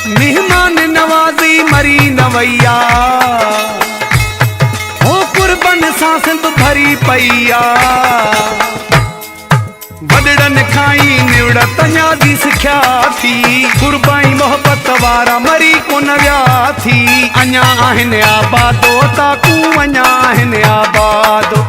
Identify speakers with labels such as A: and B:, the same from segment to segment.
A: मेहमान नवाज़ी मरी नवैया हो कुर्बन सां सिंध भरी पईया। वॾड़नि खां ई निवड़त अञा जी सिख्या थी, कुर्बाई मोहबत वारा मरी कोन विया थी। अञा आहिनि आबादो ताकू, अञा आहिनि आबादो,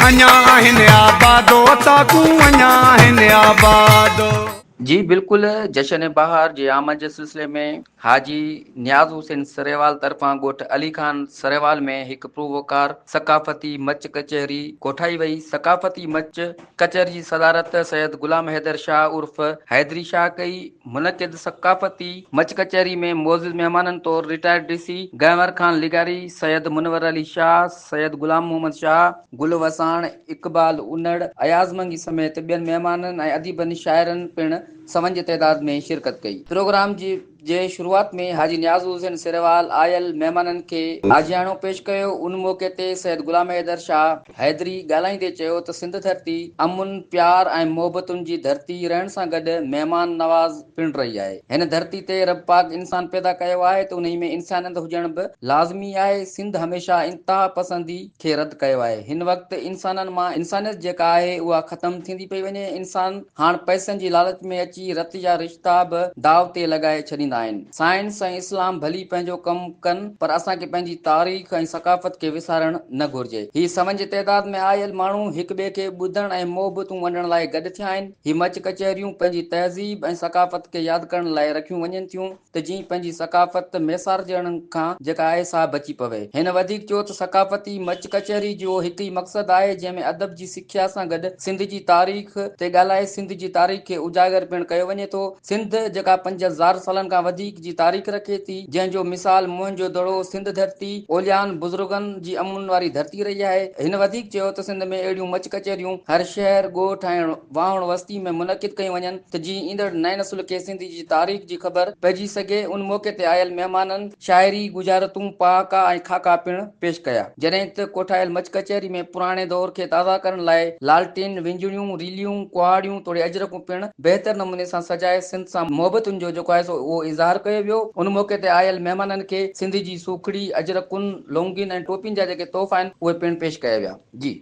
A: अञा आहिनि आबादो ताकू, अञा आहिनि आबादो।
B: जी बिल्कुल, जशन बहार जे आमद जे सिलसिले में हाजी नियाज़ हुसैन सरेवाल तरफ़ां ॻोठ अली खान सरेवाल में हिकु प्रोवकार सकाफ़ती मच कचहरी कोठाई वई। सकाफ़ती मच कचहरी जी सदारत सैयद गुलाम हैदर शाह उर्फ हैदरी शाह कई। मुनक़िद सकाफ़ती मच कचहरी में मौजूद मेहमाननि तौर रिटायर्ड डीसी गंवर खान लिगारी, सैयद मुनवर अली शाह, सैयद गुलाम मोहम्मद शाह, गुल वसाण, इकबाल उनड़, अयाज़ मंगी समेत ॿियनि मेहमाननि ऐं अदीबनि शाइरनि पिणु समझ तइदाद में शिरकत कई। प्रोग्राम जे शुरूआत में हाजी नियाज़ हुसैन सिरेवाल आयल मेहमाननि खे आजियाणो पेश कयो। उन मौक़े ते सैयद गुलाम हैदर शाह हैदरी ॻाल्हाईंदे चयो त सिंध धरती अमुन प्यार ऐं मोहबतुनि जी धरती रहण सां गॾु महिमान नवाज़ पिणु रही आहे। हिन धरती ते रब पाक इंसान पैदा कयो आहे त उन में इंसानियत हुजण बि लाज़मी आहे। सिंध हमेशा इंतहा पसंदी खे रद्द कयो आहे। हिन वक़्तु इंसाननि मां इंसानियत जेका आहे उहा ख़तम थींदी पई वञे। इंसान हाणे पैसनि जी लालच में अची रत जा रिश्ता बि दाव ते लॻाए छॾींदा आहिनि। साइंस ऐं इस्लाम भली पंहिंजो कमु कनि, पर असांखे पंहिंजी तारीख़ ऐं सकाफ़त खे विसारणु न घुर्जे। ही समझ तइदाद में आयल माण्हू हिक ॿिए खे ॿुधण ऐं मोहबतूं वंडण लाइ गॾु थिया आहिनि। ही मच कचहरियूं पंहिंजी तहज़ीब ऐं सकाफ़त खे यादि करण लाइ रखियूं वञनि थियूं त जीअं पंहिंजी सकाफ़त मैसार ॼणनि खां जेका आहे सा बची पवे। हिन वधीक चयो त सकाफ़ती मच कचहरी जो हिकु ई मक़सदु आहे जंहिंमें अदब जी सिख्या सां गॾु सिंध जी तारीख़ ते ॻाल्हाए सिंध जी तारीख़ खे उजागर पिणु कयो वञे थो। सिंध जेका 5000 सालनि खां वधीक जी तारीख़ रखे थी, जंहिंजो मिसाल मोहनजो दड़ो सिंध धरती ओलियान बुज़ुर्गनि जी अमुन वारी धरती रही आहे। हिन वधीक चयो त सिंध में अहिड़ियूं मच कचहरियूं हर शहर ॻोठ ऐं वाहण वस्ती में मुनक़िद कयूं वञनि त जीअं ईंदड़ नए नस्ल खे सिंध जी तारीख़ जी ख़बर पइजी सघे। उन मौक़े ते आयल महिमाननि शाइरी गुजारतूं पहाका ऐं खाका पिणु पेश कया। जॾहिं त कोठायल मच कचहरी में पुराणे दौर खे ताज़ा करण लाइ लालटेन, विंजड़ियूं, रीलियूं, कुहाड़ियूं, तोड़े अजरकूं पिणु बहितर नमूने सां सजाए सिंध सां मोहबतुनि जो जेको आहे सो उहो इज़हार कयो वियो। उन मौक़े ते आयल महिमाननि खे सिंध जी सूखड़ी, अजरकुनि, लौंगियुनि ऐं टोपियुनि जा जेके तोहफ़ा आहिनि उहे पिणु पेश कया विया। जी।